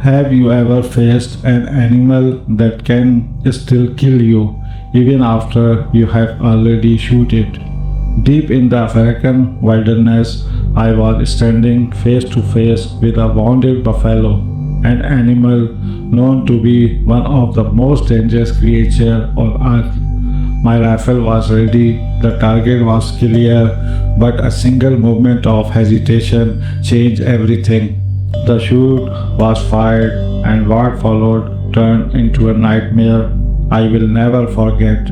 Have you ever faced an animal that can still kill you even after you have already shoot it? Deep in the African wilderness, I was standing face to face with a wounded buffalo, an animal known to be one of the most dangerous creatures on earth. My rifle was ready, the target was clear, but a single moment of hesitation changed everything. The shot was fired, and what followed turned into a nightmare I will never forget.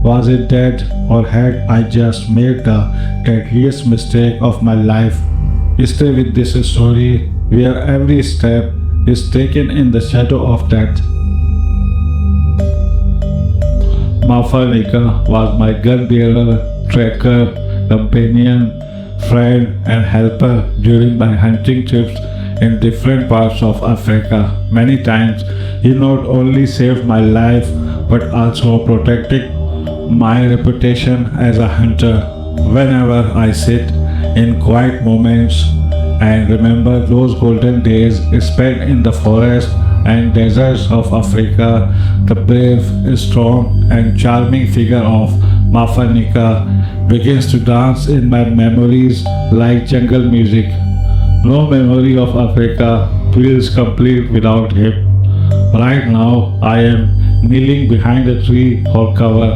Was it dead, or had I just made the deadliest mistake of my life? Stay with this story where every step is taken in the shadow of death. Mafanika was my gun bearer, tracker, companion, friend, and helper during my hunting trips in different parts of Africa. Many times he not only saved my life but also protected my reputation as a hunter. Whenever I sit in quiet moments and remember those golden days spent in the forest and deserts of Africa, the brave, strong, and charming figure of Mafanika begins to dance in my memories like jungle music. No memory of Africa feels complete without him. Right now, I am kneeling behind a tree for cover.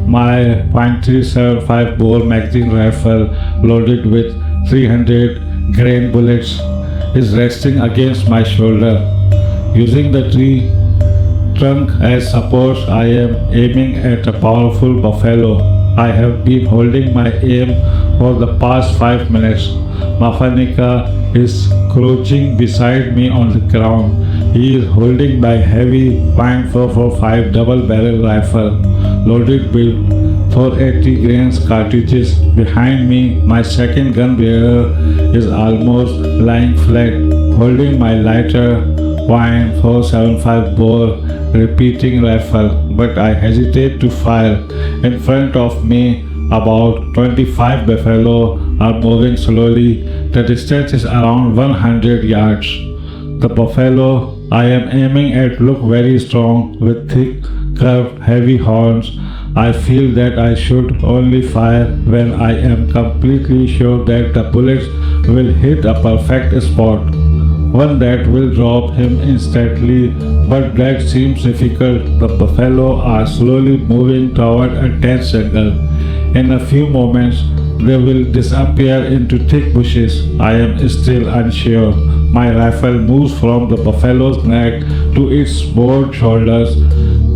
My .375 bore magazine rifle loaded with 300 grain bullets is resting against my shoulder. Using the tree trunk as support, I am aiming at a powerful buffalo. I have been holding my aim for the past 5 minutes. Mafanika is crouching beside me on the ground. He is holding my heavy .445 double-barrel rifle loaded with 480 grains cartridges. Behind me, my second gun bearer is almost lying flat, holding my lighter .475 bore repeating rifle, but I hesitate to fire. In front of me, about 25 buffalo are moving slowly. The distance is around 100 yards. The buffalo I am aiming at look very strong with thick, curved, heavy horns. I feel that I should only fire when I am completely sure that the bullets will hit a perfect spot, one that will drop him instantly, but that seems difficult. The buffalo are slowly moving toward a dense jungle. In a few moments, they will disappear into thick bushes. I am still unsure. My rifle moves from the buffalo's neck to its broad shoulders,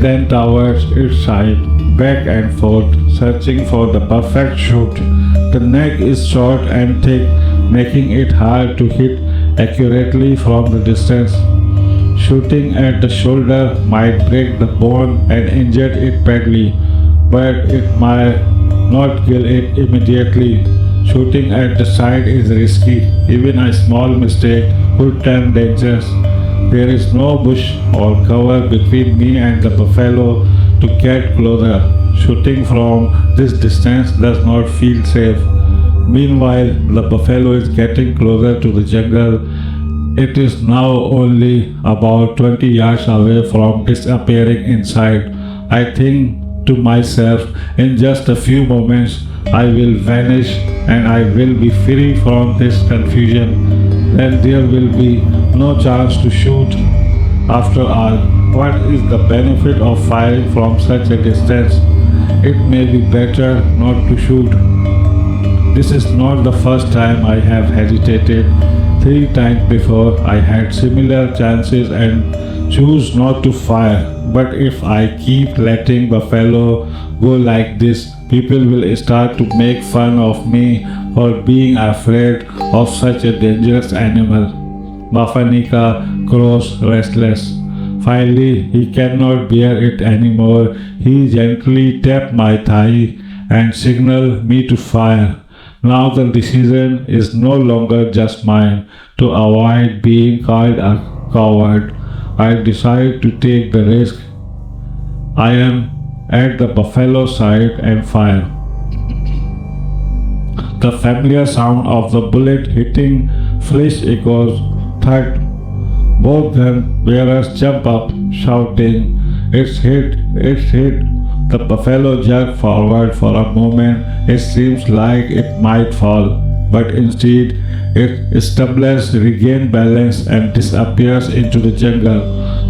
then towards its side, back and forth, searching for the perfect shoot. The neck is short and thick, making it hard to hit accurately from the distance. Shooting at the shoulder might break the bone and injure it badly, but it might not kill it immediately. Shooting at the side is risky. Even a small mistake could turn dangerous. There is no bush or cover between me and the buffalo to get closer. Shooting from this distance does not feel safe. Meanwhile, the buffalo is getting closer to the jungle. It is now only about 20 yards away from disappearing inside. I think to myself, in just a few moments, I will vanish and I will be free from this confusion. Then there will be no chance to shoot. After all, what is the benefit of firing from such a distance? It may be better not to shoot. This is not the first time I have hesitated. 3 times before I had similar chances and choose not to fire. But if I keep letting buffalo go like this, people will start to make fun of me for being afraid of such a dangerous animal. Mafanika grows restless. Finally, he cannot bear it anymore. He gently tapped my thigh and signaled me to fire. Now the decision is no longer just mine. To avoid being called a coward, I decide to take the risk. I am at the buffalo's side and fire. The familiar sound of the bullet hitting flesh echoes thud Both gun bearers jump up, shouting, "It's hit! It's hit!" The buffalo jerked forward for a moment. It seems like it might fall, but instead it stumbles, regains balance, and disappears into the jungle.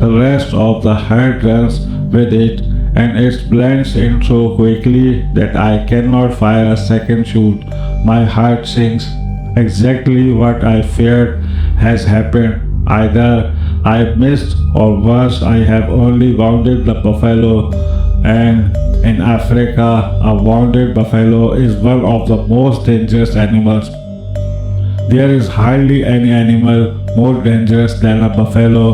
The rest of the herd runs with it, and it blends in so quickly that I cannot fire a second shot. My heart sinks. Exactly what I feared has happened. Either I missed, or worse, I have only wounded the buffalo. And in Africa, a wounded buffalo is one of the most dangerous animals. There is hardly any animal more dangerous than a buffalo.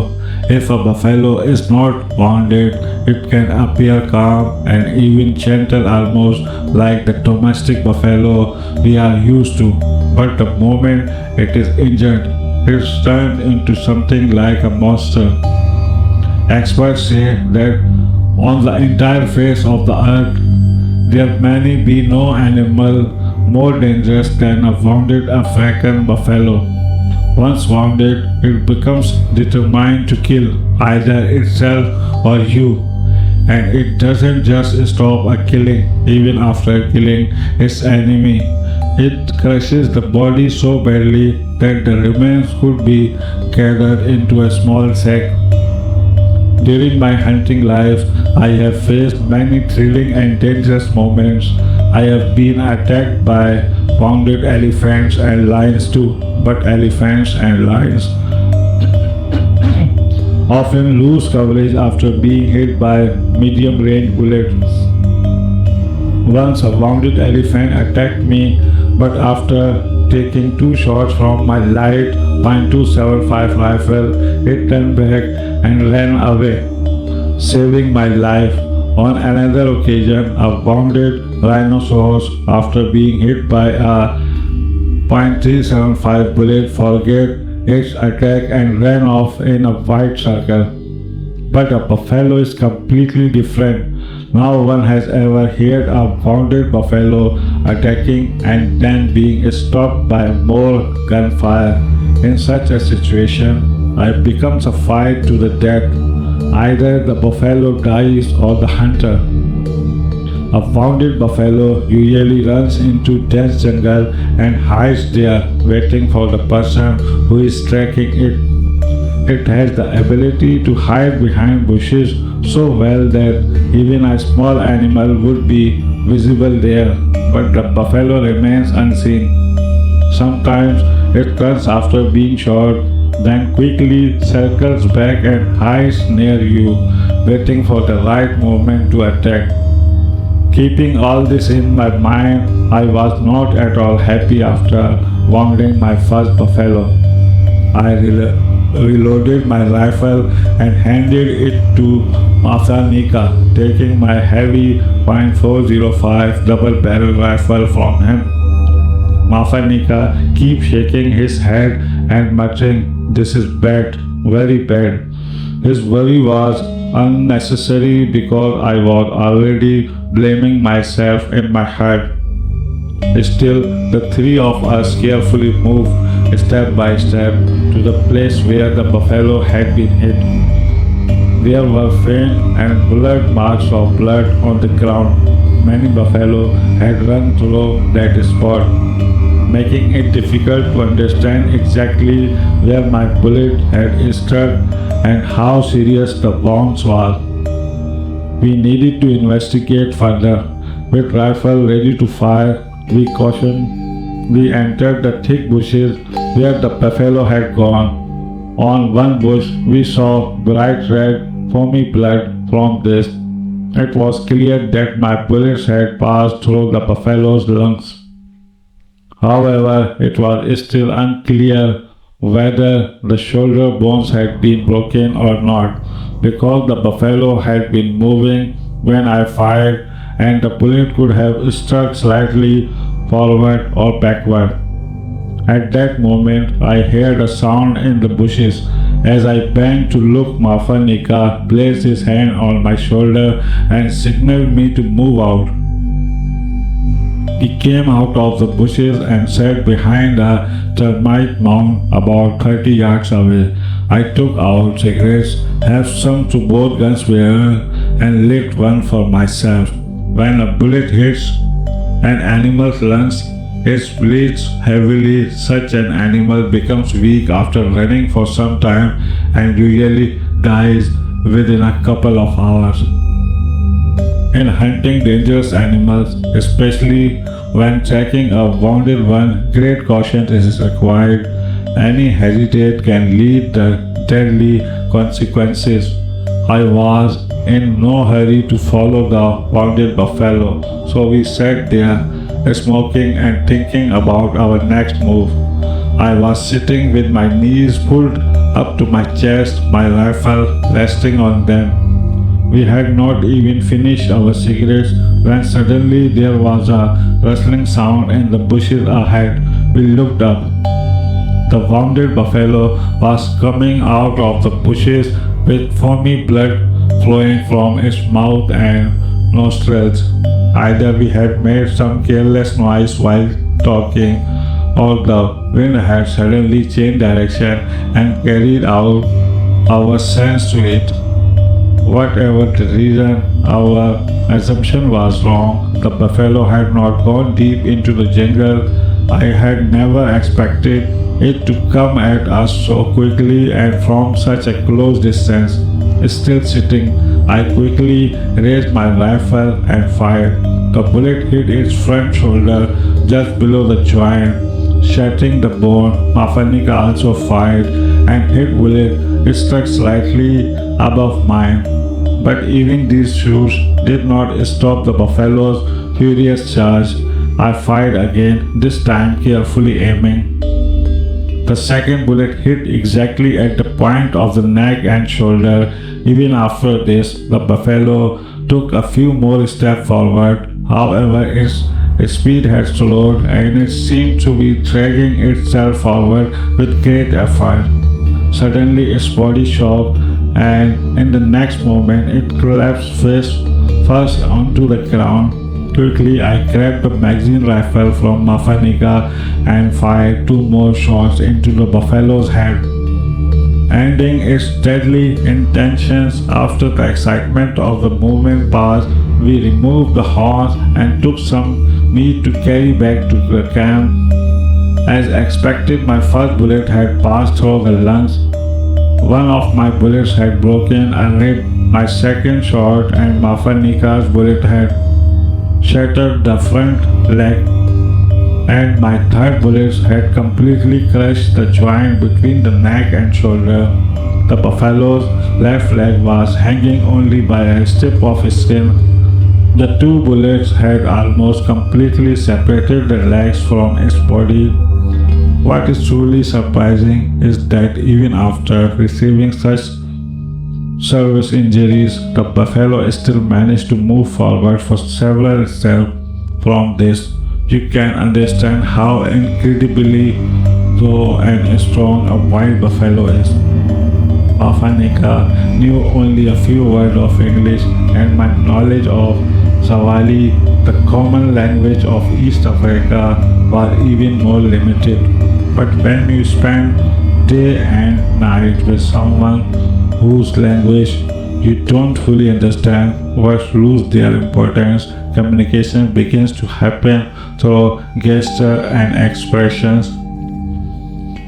If a buffalo is not wounded, it can appear calm and even gentle, almost like the domestic buffalo we are used to. But the moment it is injured, it's turned into something like a monster. Experts say that on the entire face of the earth, there may be no animal more dangerous than a wounded African buffalo. Once wounded, it becomes determined to kill either itself or you. And it doesn't just stop at killing, even after killing its enemy. It crushes the body so badly that the remains could be gathered into a small sack. During my hunting life, I have faced many thrilling and dangerous moments. I have been attacked by wounded elephants and lions too, but elephants and lions often lose coverage after being hit by medium-range bullets. Once a wounded elephant attacked me, but after taking 2 shots from my light .275 rifle, it turned back and ran away, saving my life. On another occasion, a wounded rhinoceros, after being hit by a .375 bullet, forgot its attack and ran off in a wide circle. But a buffalo is completely different. No one has ever heard a wounded buffalo attacking and then being stopped by more gunfire. In such a situation, it becomes a fight to the death. Either the buffalo dies or the hunter. A wounded buffalo usually runs into dense jungle and hides there, waiting for the person who is tracking it. It has the ability to hide behind bushes so well that even a small animal would be visible there, but the buffalo remains unseen. Sometimes it runs after being shot, then quickly circles back and hides near you, waiting for the right moment to attack. Keeping all this in my mind, I was not at all happy after wounding my first buffalo. I reloaded my rifle and handed it to Nika, taking my heavy .405 double-barrel rifle from him. Nika keeps shaking his head and muttering, "This is bad, very bad." His worry was unnecessary because I was already blaming myself in my head. Still, the 3 of us carefully moved step by step to the place where the buffalo had been hit. There were faint and blurred marks of blood on the ground. Many buffalo had run through that spot, making it difficult to understand exactly where my bullet had struck and how serious the wounds were. We needed to investigate further. With rifle ready to fire, we entered the thick bushes where the buffalo had gone. On one bush, we saw bright red, foamy blood from this. It was clear that my bullets had passed through the buffalo's lungs. However, it was still unclear whether the shoulder bones had been broken or not, because the buffalo had been moving when I fired, and the bullet could have struck slightly forward or backward. At that moment, I heard a sound in the bushes. As I bent to look, Nika placed his hand on my shoulder and signaled me to move out. He came out of the bushes and sat behind a termite mound about 30 yards away. I took out cigarettes, have some to both guns bearer, and lit one for myself. When a bullet hits an animal's lungs, it bleeds heavily. Such an animal becomes weak after running for some time and usually dies within a couple of hours. In hunting dangerous animals, especially when tracking a wounded one, great caution is required. Any hesitate can lead to deadly consequences. I was in no hurry to follow the wounded buffalo, so we sat there smoking and thinking about our next move. I was sitting with my knees pulled up to my chest, my rifle resting on them. We had not even finished our cigarettes when suddenly there was a rustling sound in the bushes ahead. We looked up. The wounded buffalo was coming out of the bushes with foamy blood flowing from its mouth and nostrils. Either we had made some careless noise while talking, or the wind had suddenly changed direction and carried out our sense to it. Whatever the reason, our assumption was wrong. The buffalo had not gone deep into the jungle. I had never expected it to come at us so quickly and from such a close distance. Still sitting, I quickly raised my rifle and fired. The bullet hit its front shoulder just below the joint, shattering the bone. Mafanika also fired, and his bullet struck slightly above mine. But even these shoots did not stop the buffalo's furious charge. I fired again, this time carefully aiming. The second bullet hit exactly at the point of the neck and shoulder. Even after this, the buffalo took a few more steps forward. However, its speed had slowed and it seemed to be dragging itself forward with great effort. Suddenly, its body shook, and in the next moment, it collapsed face first onto the ground. Quickly, I grabbed the magazine rifle from Mafanika and fired 2 more shots into the buffalo's head, ending its deadly intentions. After the excitement of the movement passed, we removed the horns and took some meat to carry back to the camp. As expected, my first bullet had passed through the lungs. One of my bullets had broken a rib. My second shot and Mafanika's bullet had shattered the front leg, and my third bullet had completely crushed the joint between the neck and shoulder. The buffalo's left leg was hanging only by a strip of skin. The 2 bullets had almost completely separated the legs from its body. What is truly surprising is that even after receiving such service injuries, the buffalo still managed to move forward for several steps. From this, you can understand how incredibly raw and strong a wild buffalo is. Mafanika knew only a few words of English, and my knowledge of Swahili, the common language of East Africa, was even more limited. But when you spend day and night with someone whose language you don't fully understand, words lose their importance. Communication begins to happen through gesture and expressions.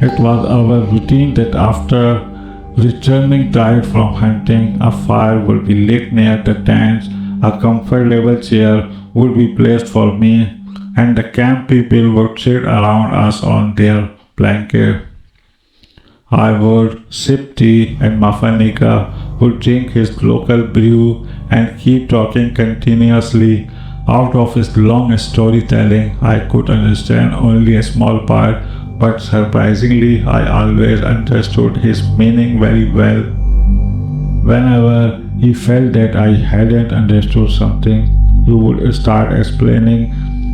It was our routine that after returning tired from hunting, a fire would be lit near the tents, a comfortable chair would be placed for me, and the camp people would sit around us on their blanket. I would sip tea and Mafanika would drink his local brew and keep talking continuously. Out of his long storytelling, I could understand only a small part, but surprisingly, I always understood his meaning very well. Whenever he felt that I hadn't understood something, he would start explaining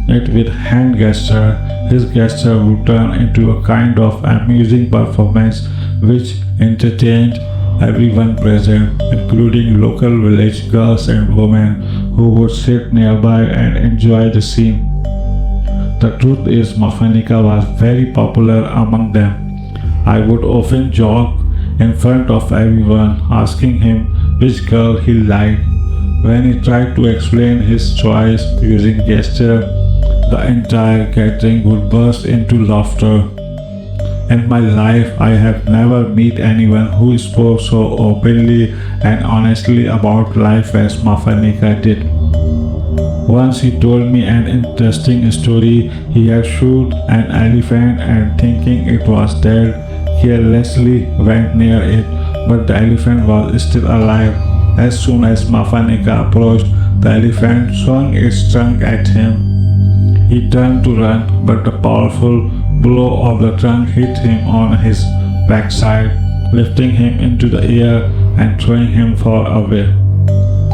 it with hand gesture. His gesture would turn into a kind of amusing performance which entertained everyone present, including local village girls and women who would sit nearby and enjoy the scene. The truth is, Mafanika was very popular among them. I would often joke in front of everyone, asking him which girl he liked. When he tried to explain his choice using gesture, the entire gathering would burst into laughter. In my life, I have never met anyone who spoke so openly and honestly about life as Mafanika did. Once he told me an interesting story. He had shot an elephant and thinking it was dead, carelessly went near it, but the elephant was still alive. As soon as Mafanika approached, the elephant swung its trunk at him. He turned to run, but a powerful blow of the trunk hit him on his backside, lifting him into the air and throwing him far away.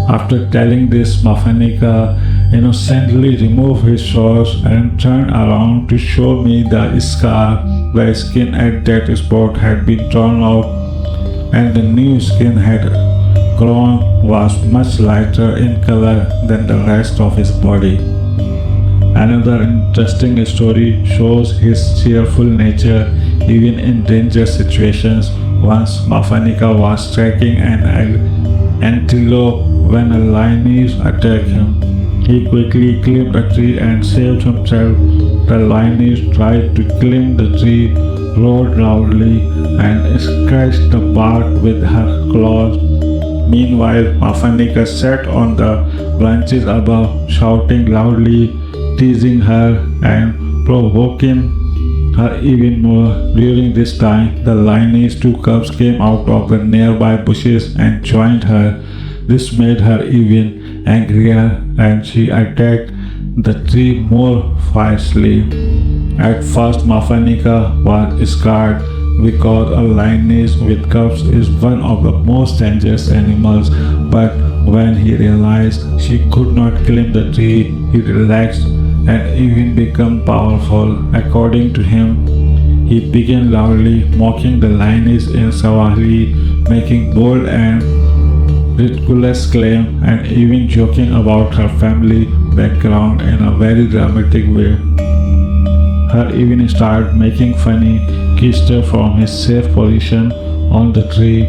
After telling this, Mafanika innocently removed his shorts and turned around to show me the scar. The skin at that spot had been torn out, and the new skin had grown was much lighter in color than the rest of his body. Another interesting story shows his cheerful nature even in dangerous situations. Once Mafanika was tracking an antelope when a lioness attacked him. He quickly climbed a tree and saved himself. The lioness tried to climb the tree, roared loudly, and scratched the bark with her claws. Meanwhile, Mafanika sat on the branches above, shouting loudly, teasing her and provoking her even more. During this time, the lioness two cubs came out of the nearby bushes and joined her. This made her even angrier, and she attacked the tree more fiercely. At first, Mafanika was scared because a lioness with cubs is one of the most dangerous animals, but when he realized she could not climb the tree, he relaxed and even became powerful. According to him, he began loudly mocking the lioness in Swahili, making bold and ridiculous claims and even joking about her family background in a very dramatic way. Her even started making funny gestures from his safe position on the tree.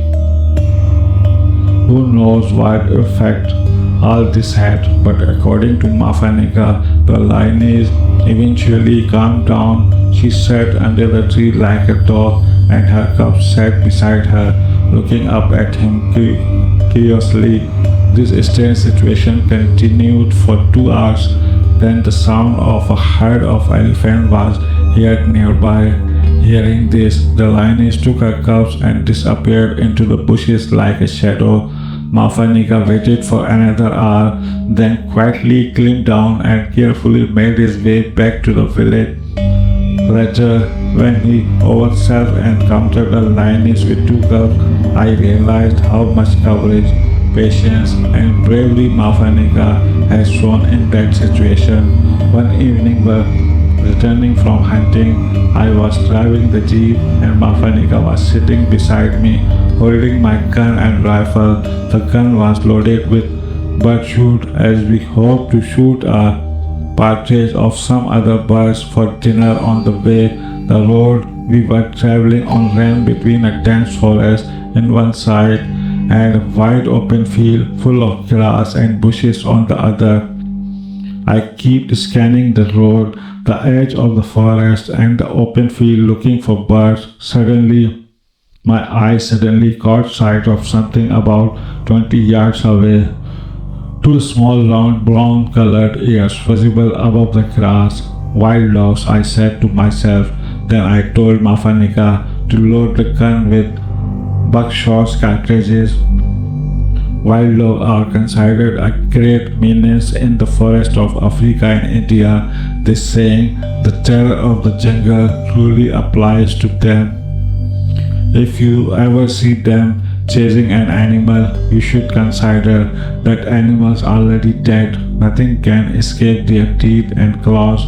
Who knows what effect all this had, but according to Mafanika, the lioness eventually calmed down. She sat under the tree like a dog, and her cubs sat beside her, looking up at him curiously. This strange situation continued for 2 hours. Then the sound of a herd of elephants was heard nearby. Hearing this, the lioness took her cubs and disappeared into the bushes like a shadow. Mafanika waited for another hour, then quietly climbed down and carefully made his way back to the village. Later, when he himself encountered a lioness with 2 cubs, I realized how much courage, patience, and bravery Mafanika has shown in that situation. One evening, while returning from hunting, I was driving the jeep and Mafanika was sitting beside me, holding my gun and rifle. The gun was loaded with birdshot as we hoped to shoot a partridge of some other birds for dinner on the way. The road we were traveling on ran between a dense forest on one side and a wide open field full of grass and bushes on the other. I kept scanning the road, the edge of the forest, and the open field looking for birds. Suddenly, my eyes caught sight of something about 20 yards away. 2 small round brown-colored ears visible above the grass. Wild dogs, I said to myself. Then I told Mafanika to load the gun with buckshot cartridges. Wild dogs are considered a great menace in the forest of Africa and India. This saying, the terror of the jungle, truly applies to them. If you ever see them chasing an animal, you should consider that animals are already dead. Nothing can escape their teeth and claws.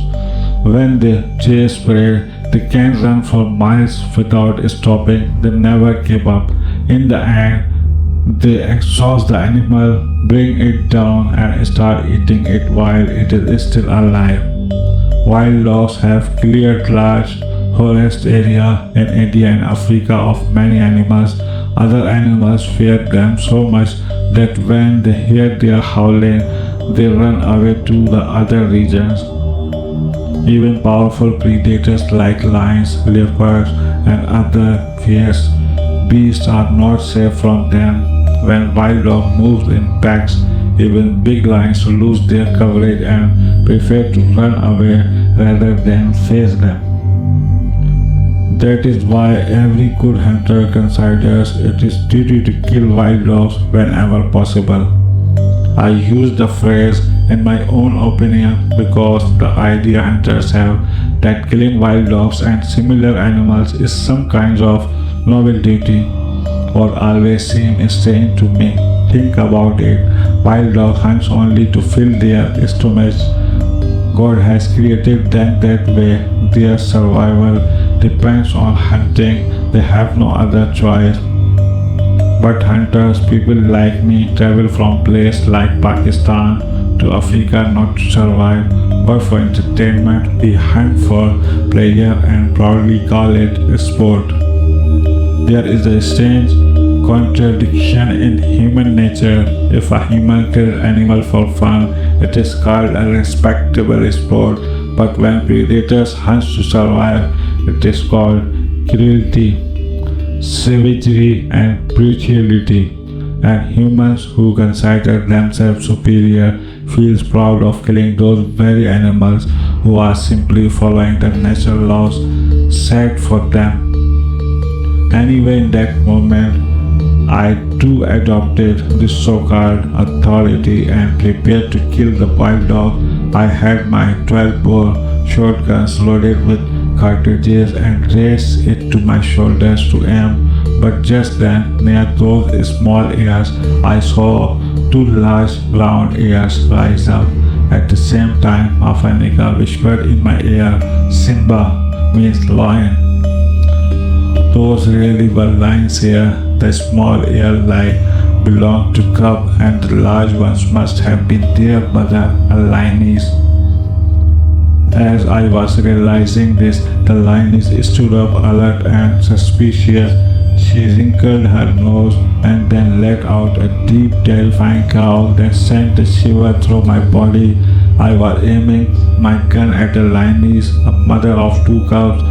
When they chase prey, they can run for miles without stopping. They never give up. In the end, they exhaust the animal, bring it down, and start eating it while it is still alive. Wild dogs have cleared large forest area in India and Africa of many animals. Other animals fear them so much that when they hear their howling, they run away to the other regions. Even powerful predators like lions, leopards, and other fierce beasts are not safe from them. When wild dog moves in packs, even big lions lose their courage and prefer to run away rather than face them. That is why every good hunter considers it his duty to kill wild dogs whenever possible. I use the phrase in my own opinion because the idea hunters have that killing wild dogs and similar animals is some kind of noble duty or always seem strange to me. Think about it. Wild dog hunts only to fill their stomachs. God has created them that way. Their survival depends on hunting. They have no other choice. But hunters, people like me, travel from places like Pakistan to Africa not to survive, but for entertainment. We hunt for pleasure and proudly call it a sport. There is a strange contradiction in human nature. If a human kills an animal for fun, it is called a respectable sport. But when predators hunt to survive, it is called cruelty, savagery, and brutality. And humans who consider themselves superior feels proud of killing those very animals who are simply following the natural laws set for them. Anyway, in that moment, I too adopted this so-called authority and prepared to kill the wild dog. I had my 12-bore shotguns loaded with cartridges and raised it to my shoulders to aim. But just then, near those small ears, I saw two large brown ears rise up. At the same time, Mafanika whispered in my ear, "Simba" means lion. Those really were lions here. The small ear like belonged to cub and the large ones must have been their mother, a lioness. As I was realizing this, the lioness stood up alert and suspicious. She wrinkled her nose and then let out a deep, terrifying growl that sent a shiver through my body. I was aiming my gun at the lioness, a mother of two cubs.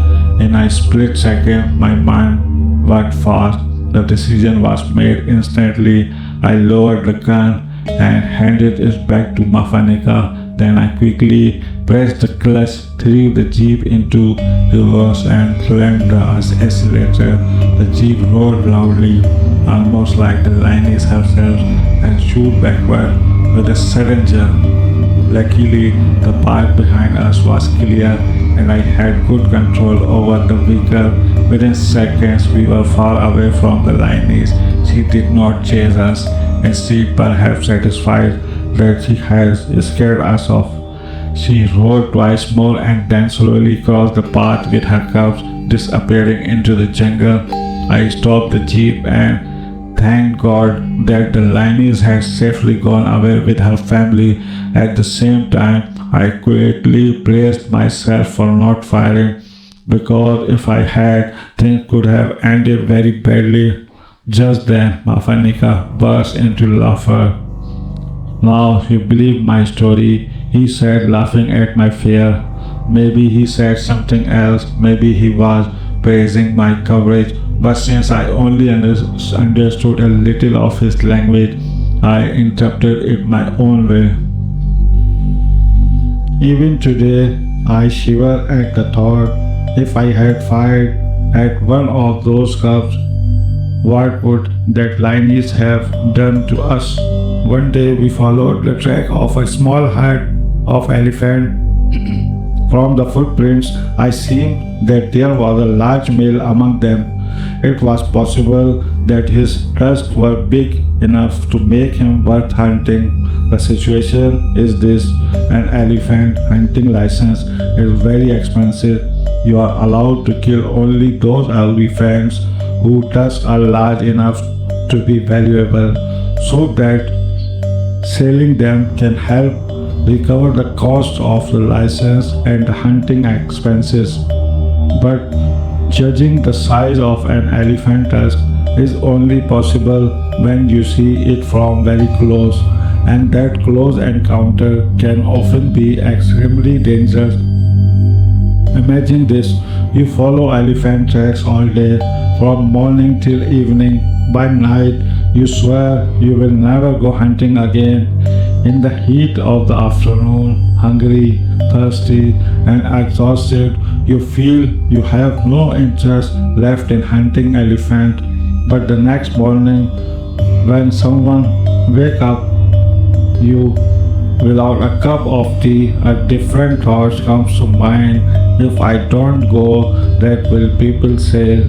In a split second, my mind worked fast. The decision was made instantly. I lowered the gun and handed it back to Mafanika. Then I quickly pressed the clutch, threw the jeep into reverse and slammed the accelerator. The jeep roared loudly, almost like the lioness herself, and shot backward with a sudden jerk. Luckily, the path behind us was clear and I had good control over the vehicle. Within seconds, we were far away from the lioness. She did not chase us, and she, perhaps satisfied that she has scared us off, she roared twice more and then slowly crossed the path with her cubs, disappearing into the jungle. I stopped the jeep and thanked God that the lioness had safely gone away with her family. At the same time, I quietly praised myself for not firing, because if I had, things could have ended very badly. Just then, Mafanika burst into laughter. "Now you believe my story," he said, laughing at my fear. Maybe he said something else, maybe he was praising my courage, but since I only understood a little of his language, I interpreted it my own way. Even today, I shiver at the thought, if I had fired at one of those cubs, what would that lioness have done to us? One day we followed the track of a small herd of elephant. From the footprints, I seen that there was a large male among them. It was possible that his tusks were big enough to make him worth hunting. The situation is this: an elephant hunting license is very expensive. You are allowed to kill only those elephants whose tusks are large enough to be valuable, so that selling them can help recover the cost of the license and the hunting expenses. But judging the size of an elephant tusk is only possible when you see it from very close, and that close encounter can often be extremely dangerous. Imagine this: you follow elephant tracks all day, from morning till evening. By night, you swear you will never go hunting again. In the heat of the afternoon, hungry, thirsty, and exhausted, you feel you have no interest left in hunting elephant. But the next morning, when someone wake up you without a cup of tea, a different thought comes to mind. If I don't go, that will people say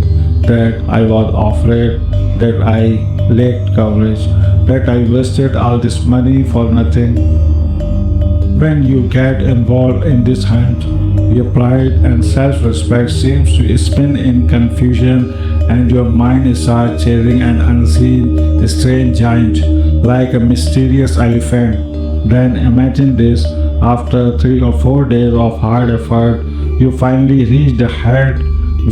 that I was afraid, that I lacked courage, that I wasted all this money for nothing. When you get involved in this hunt, your pride and self-respect seems to spin in confusion, and your mind starts chasing an unseen, strange giant, like a mysterious elephant. Then imagine this: after 3 or 4 days of hard effort, you finally reach the head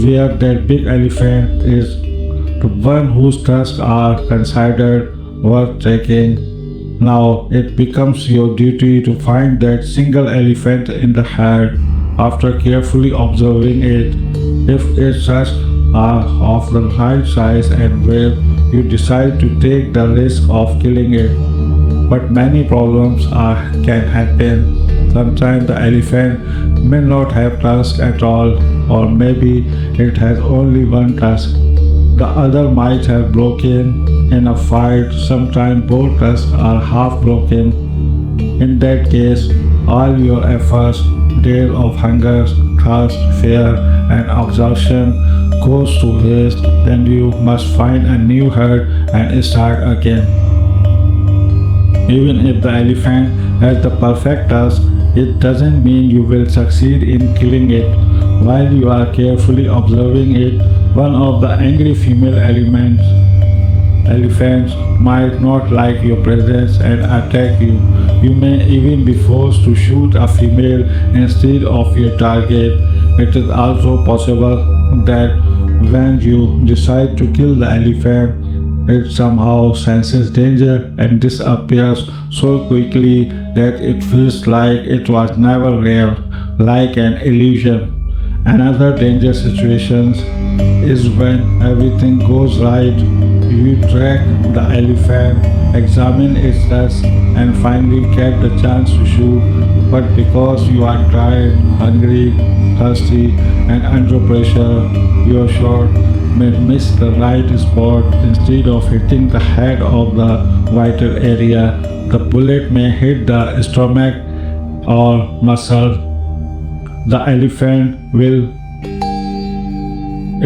where that big elephant is, the one whose tusks are considered worth taking. Now it becomes your duty to find that single elephant in the herd. After carefully observing it, if its tusks are of the right size and weight, you decide to take the risk of killing it. But many problems can happen. Sometimes the elephant may not have tusks at all, or maybe it has only one tusk. The other might have broken in a fight. Sometimes both tusks are half broken. In that case, all your efforts, days of hunger, thirst, fear, and exhaustion goes to waste. Then you must find a new herd and start again. Even if the elephant has the perfect tusk, it doesn't mean you will succeed in killing it. While you are carefully observing it, one of the angry female elephants might not like your presence and attack you. You may even be forced to shoot a female instead of your target. It is also possible that when you decide to kill the elephant, it somehow senses danger and disappears so quickly that it feels like it was never there, like an illusion. Another dangerous situation is when everything goes right. You track the elephant, examine its tusk, and finally get the chance to shoot. But because you are tired, hungry, thirsty, and under pressure, your shot may miss the right spot. Instead of hitting the head of the vital area, the bullet may hit the stomach or muscle. The elephant will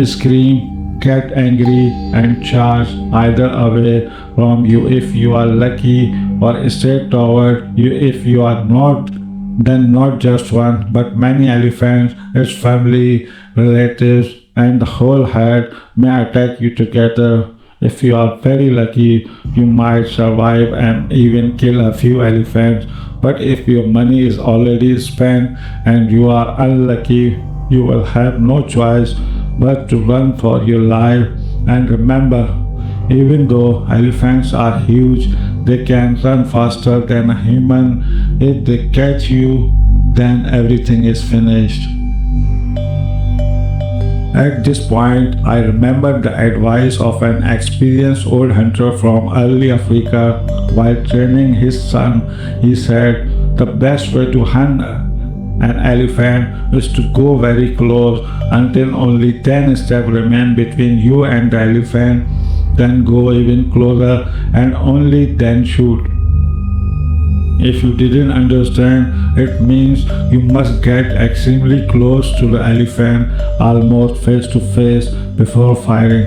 scream, get angry, and charge either away from you if you are lucky, or straight toward you if you are not. Then not just one, but many elephants, its family, relatives, and the whole herd may attack you together. If you are very lucky, you might survive and even kill a few elephants. But if your money is already spent and you are unlucky, you will have no choice but to run for your life. And remember, even though elephants are huge, they can run faster than a human. If they catch you, then everything is finished. At this point, I remembered the advice of an experienced old hunter from early Africa. While training his son, he said, "The best way to hunt an elephant is to go very close until only 10 steps remain between you and the elephant. Then go even closer and only then shoot." If you didn't understand, it means you must get extremely close to the elephant, almost face to face, before firing.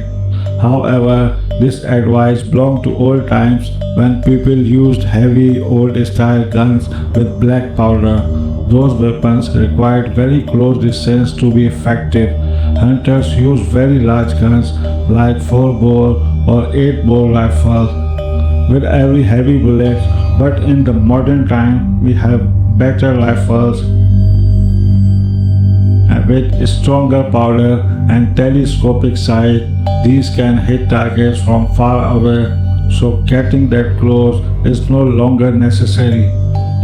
However, this advice belonged to old times when people used heavy, old-style guns with black powder. Those weapons required very close distance to be effective. Hunters used very large guns like 4-bore or 8-bore rifles with every heavy bullet. But in the modern time, we have better rifles and with stronger powder and telescopic sight. These can hit targets from far away, so getting that close is no longer necessary.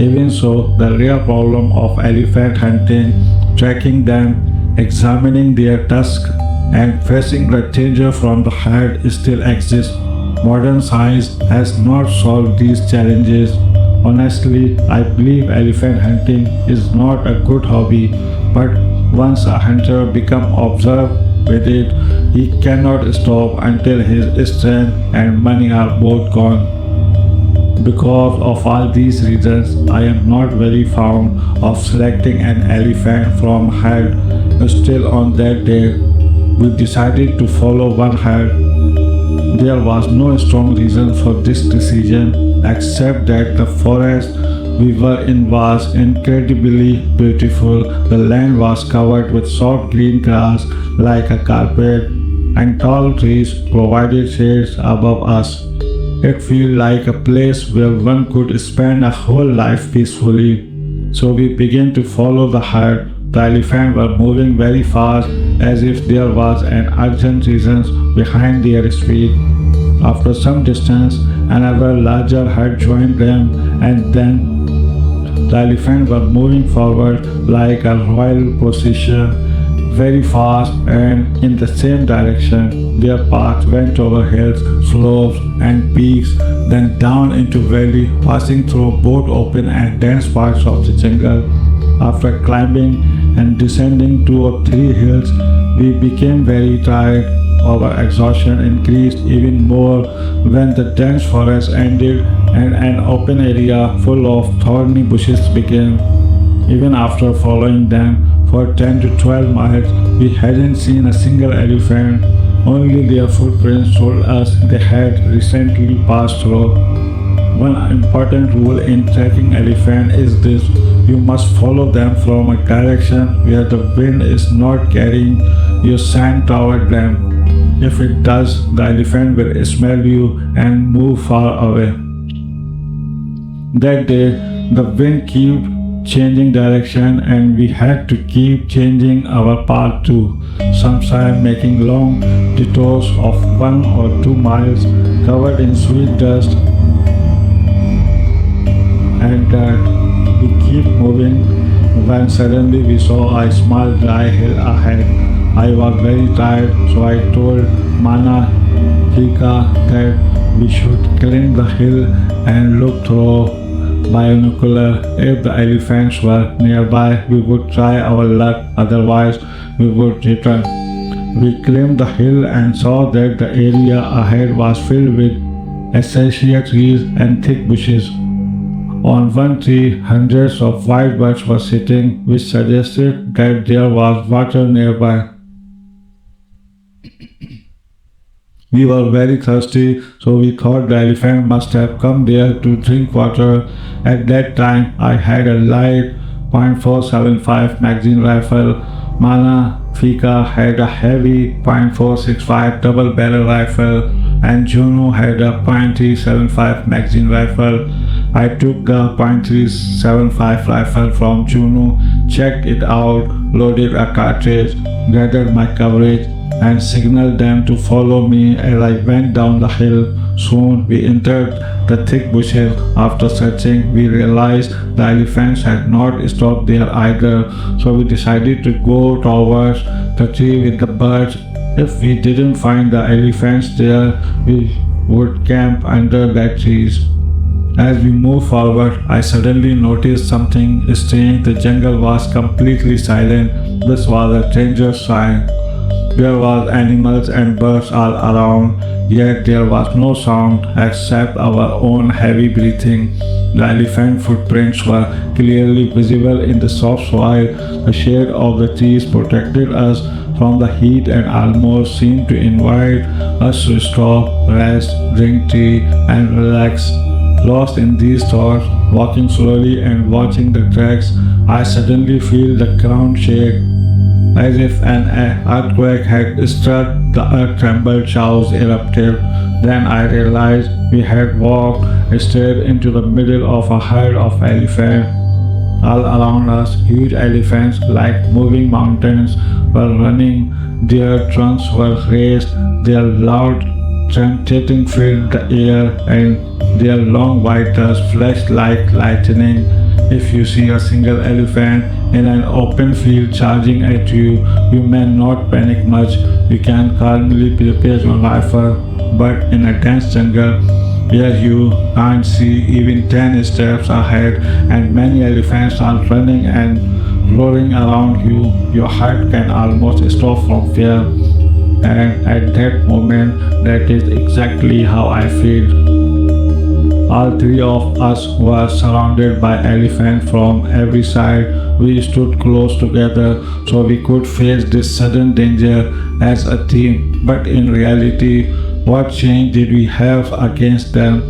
Even so, the real problem of elephant hunting, tracking them, examining their tusks, and facing the danger from the herd still exists. Modern science has not solved these challenges. Honestly, I believe elephant hunting is not a good hobby, but once a hunter becomes obsessed with it, he cannot stop until his strength and money are both gone. Because of all these reasons, I am not very fond of selecting an elephant from herd. Still on that day, we decided to follow one herd. There was no strong reason for this decision except that the forest we were in was incredibly beautiful. The land was covered with soft green grass like a carpet, and tall trees provided shades above us. It felt like a place where one could spend a whole life peacefully. So we began to follow the herd. The elephants were moving very fast as if there was an urgent reason behind their speed. After some distance, another larger herd joined them, and then the elephants were moving forward like a royal procession, very fast and in the same direction. Their path went over hills, slopes, and peaks, then down into valley, passing through both open and dense parts of the jungle. After climbing and descending 2 or 3 hills, we became very tired. Our exhaustion increased even more when the dense forest ended and an open area full of thorny bushes began. Even after following them for 10 to 12 miles, we hadn't seen a single elephant. Only their footprints told us they had recently passed through. One important rule in tracking elephants is this: you must follow them from a direction where the wind is not carrying your scent toward them. If it does, the elephant will smell you and move far away. That day, the wind kept changing direction and we had to keep changing our path too, sometimes making long detours of 1 or 2 miles covered in sweet dust. And that we keep moving when suddenly we saw a small dry hill ahead. I was very tired, so I told Fika that we should climb the hill and look through binocular. If the elephants were nearby, we would try our luck, otherwise we would return. We climbed the hill and saw that the area ahead was filled with acacia trees and thick bushes. On one tree, hundreds of white birds were sitting, which suggested that there was water nearby. We were very thirsty, so we thought the elephant must have come there to drink water. At that time, I had a light .475 magazine rifle. Fika had a heavy .465 double-barrel rifle, and Juno had a .375 magazine rifle. I took the .375 rifle from Juno, checked it out, loaded a cartridge, gathered my coverage, and signaled them to follow me as I went down the hill. Soon we entered the thick bushes. After searching, we realized the elephants had not stopped there either, so we decided to go towards the tree with the birds. If we didn't find the elephants there, we would camp under the trees. As we moved forward, I suddenly noticed something strange. The jungle was completely silent. This was a dangerous sign. There were animals and birds all around, yet there was no sound except our own heavy breathing. The elephant footprints were clearly visible in the soft soil. The shade of the trees protected us from the heat and almost seemed to invite us to stop, rest, drink tea, and relax. Lost in these thoughts, walking slowly and watching the tracks, I suddenly feel the ground shake. As if an earthquake had struck, the earth trembled, showers erupted. Then I realized we had walked straight into the middle of a herd of elephants. all around us. Huge elephants, like moving mountains, were running. Their trunks were raised, their loud chanting filled the air, and their long white tusks flashed like lightning. If you see a single elephant in an open field charging at you, you may not panic much. You can calmly prepare your rifle, but in a dense jungle, where you can't see even 10 steps ahead and many elephants are running and roaring around you, your heart can almost stop from fear. And at that moment, that is exactly how I feel. All three of us were surrounded by elephants from every side. We stood close together so we could face this sudden danger as a team. But in reality, what change did we have against them?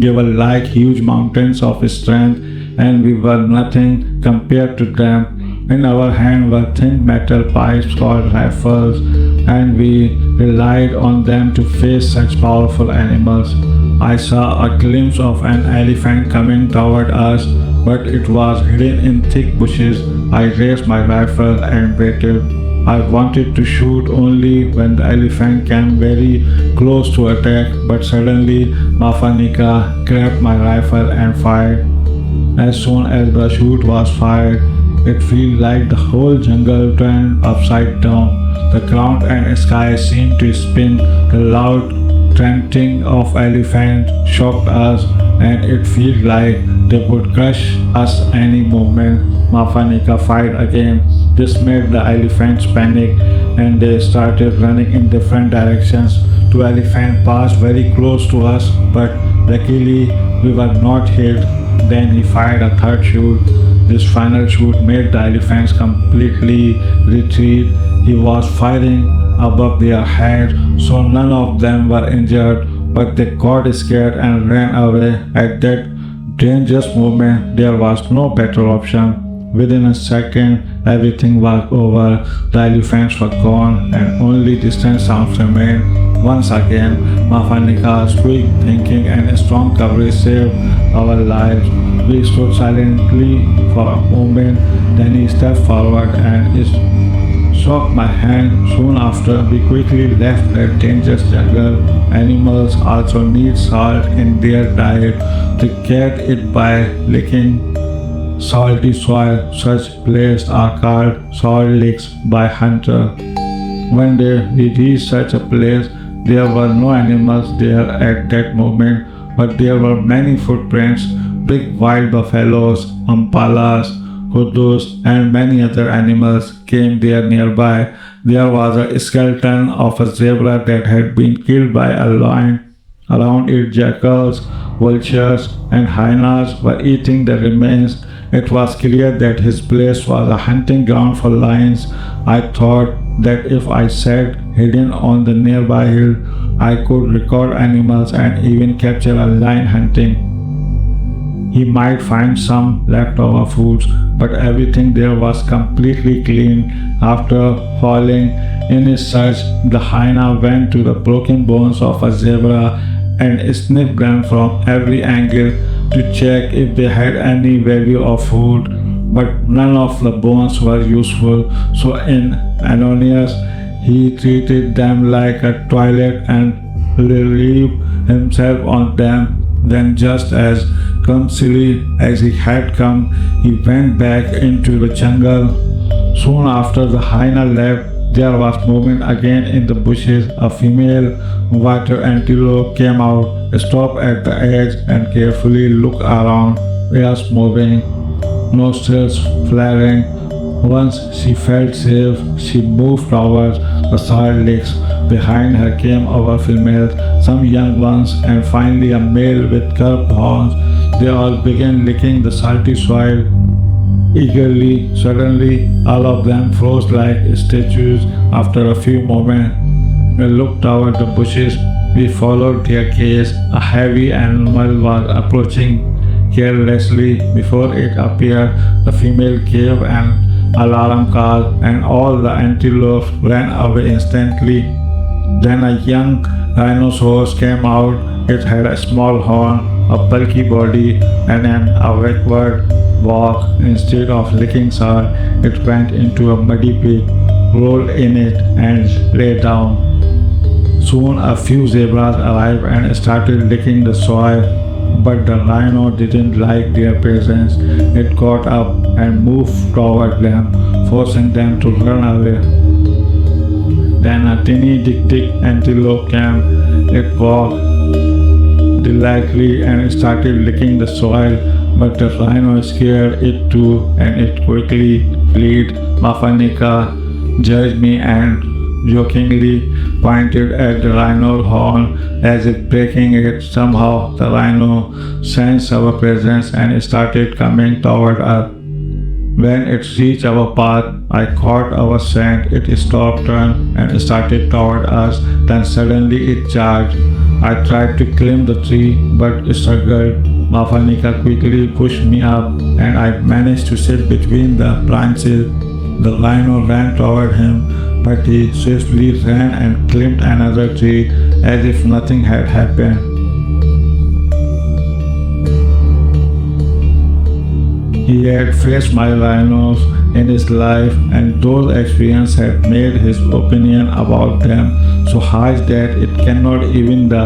They were like huge mountains of strength, and we were nothing compared to them. In our hand were thin metal pipes called rifles, and we relied on them to face such powerful animals. I saw a glimpse of an elephant coming toward us, but it was hidden in thick bushes. I raised my rifle and waited. I wanted to shoot only when the elephant came very close to attack, but suddenly Mafanika grabbed my rifle and fired. As soon as the shot was fired, it felt like the whole jungle turned upside down. The ground and sky seemed to spin. The loud chanting of elephants shocked us, and it felt like they would crush us any moment. Mafanika fired again. This made the elephants panic, and they started running in different directions. Two elephants passed very close to us, but luckily we were not hit. Then he fired a third shot. This final shot made the elephants completely retreat. He was firing above their heads, so none of them were injured, but they got scared and ran away. At that dangerous moment, there was no better option. Within a second, everything was over. The elephants were gone, and only distant sounds remained. Once again, Mafanika's quick thinking and strong coverage saved our lives. We stood silently for a moment, then he stepped forward and shook my hand. Soon after, we quickly left that dangerous jungle. Animals also need salt in their diet. They get it by licking salty soil. Such places are called salt licks by hunters. One day we reached such a place. There were no animals there at that moment, but there were many footprints. Big wild buffaloes, impalas, kudus, and many other animals came there nearby. There was a skeleton of a zebra that had been killed by a lion. Around it, jackals, vultures, and hyenas were eating the remains. It was clear that his place was a hunting ground for lions. I thought that if I sat hidden on the nearby hill, I could record animals and even capture a lion hunting. He might find some leftover foods, but everything there was completely clean. After falling in his search, the hyena went to the broken bones of a zebra and sniffed them from every angle to check if they had any value of food, but none of the bones were useful. So in anonymous, he treated them like a toilet and relieved himself on them. Then, just as clumsily as he had come, he went back into the jungle. Soon after the hyena left, there was movement again in the bushes. A female water antelope came out, stopped at the edge, and carefully looked around. Ears moving, nostrils flaring. Once she felt safe, she moved towards the salt licks. Behind her came other females, some young ones, and finally a male with curved horns. They all began licking the salty soil eagerly. Suddenly, all of them froze like statues. After a few moments, we looked toward the bushes. We followed their gaze. A heavy animal was approaching carelessly. Before it appeared, the female gave an alarm call, and all the antelopes ran away instantly. Then a young rhinoceros came out. It had a small horn, a bulky body, and an awkward walk. Instead of licking soil, it went into a muddy pit, rolled in it, and lay down. Soon a few zebras arrived and started licking the soil, but the rhino didn't like their presence. It got up and moved toward them, forcing them to run away. Then a tiny dick antelope came. It walked delightedly and started licking the soil, but the rhino scared it too and it quickly fled. Mafanika judged me and jokingly pointed at the rhino's horn as if breaking it. Somehow the rhino sensed our presence and started coming toward us. When it reached our path, I caught our scent. It stopped, turned, and started toward us. Then suddenly it charged. I tried to climb the tree, but struggled. Mafanika quickly pushed me up, and I managed to sit between the branches. The rhino ran toward him, but he swiftly ran and climbed another tree as if nothing had happened. He had faced my rhinos in his life, and those experiences had made his opinion about them so harsh that it cannot even be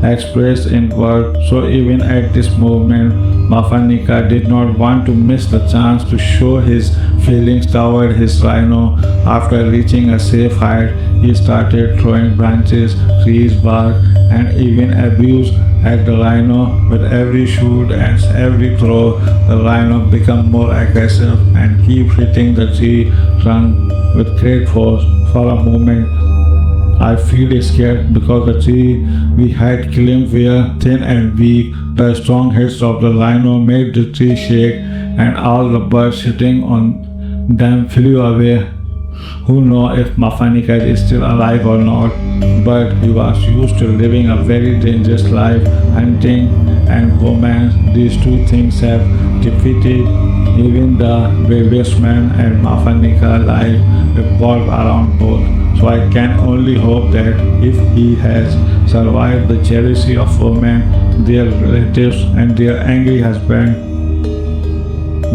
expressed in words. So even at this moment, Mafanika did not want to miss the chance to show his feelings toward his rhino. After reaching a safe height, he started throwing branches, trees, bark, and even abuse at the rhino. With every shoot and every throw, the rhino became more aggressive and kept hitting the tree trunk with great force. For a moment, I feel scared because the tree we had climbed were thin and weak. The strong hits of the rhino made the tree shake, and all the birds sitting on them flew away. Who knows if Mafanika is still alive or not, but he was used to living a very dangerous life, hunting and romance. These two things have defeated even the bravest man, and Mafanika's life revolved around both. So I can only hope that if he has survived the jealousy of women, their relatives, and their angry husband,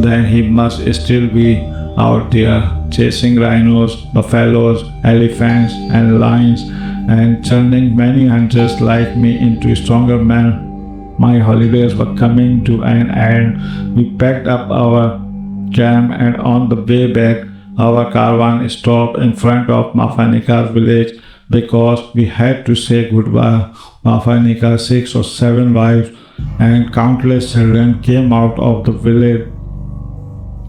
then he must still be out there chasing rhinos, buffaloes, elephants, and lions, and turning many hunters like me into stronger men. My holidays were coming to an end. We packed up our camp, and on the way back, our caravan stopped in front of Mafanika's village because we had to say goodbye. Mafanika's 6 or 7 wives and countless children came out of the village.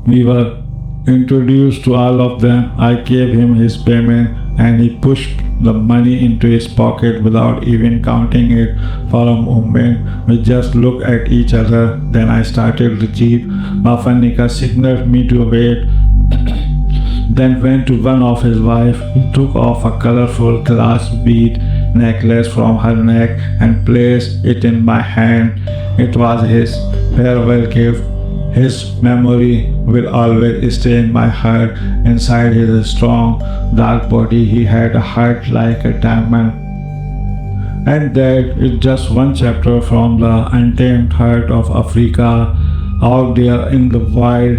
We were introduced to all of them. I gave him his payment and he pushed the money into his pocket without even counting it. For a moment, we just looked at each other. Then I started the jeep. Mafanika signaled me to wait. Then went to one of his wives. He took off a colorful glass bead necklace from her neck and placed it in my hand. It was his farewell gift. His memory will always stay in my heart. Inside his strong, dark body, he had a heart like a diamond. And that is just one chapter from the untamed heart of Africa. Out there in the wild,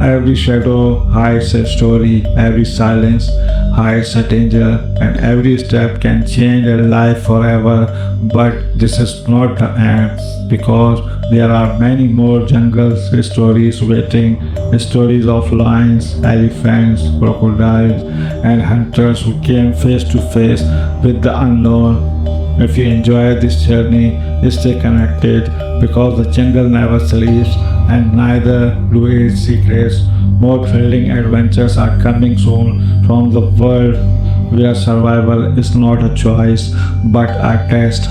every shadow hides a story, every silence hides a danger, and every step can change a life forever. But this is not the end, because there are many more jungle stories waiting, stories of lions, elephants, crocodiles, and hunters who came face to face with the unknown. If you enjoy this journey, stay connected, because the jungle never sleeps and neither do its secrets. More thrilling adventures are coming soon from the world where survival is not a choice but a test.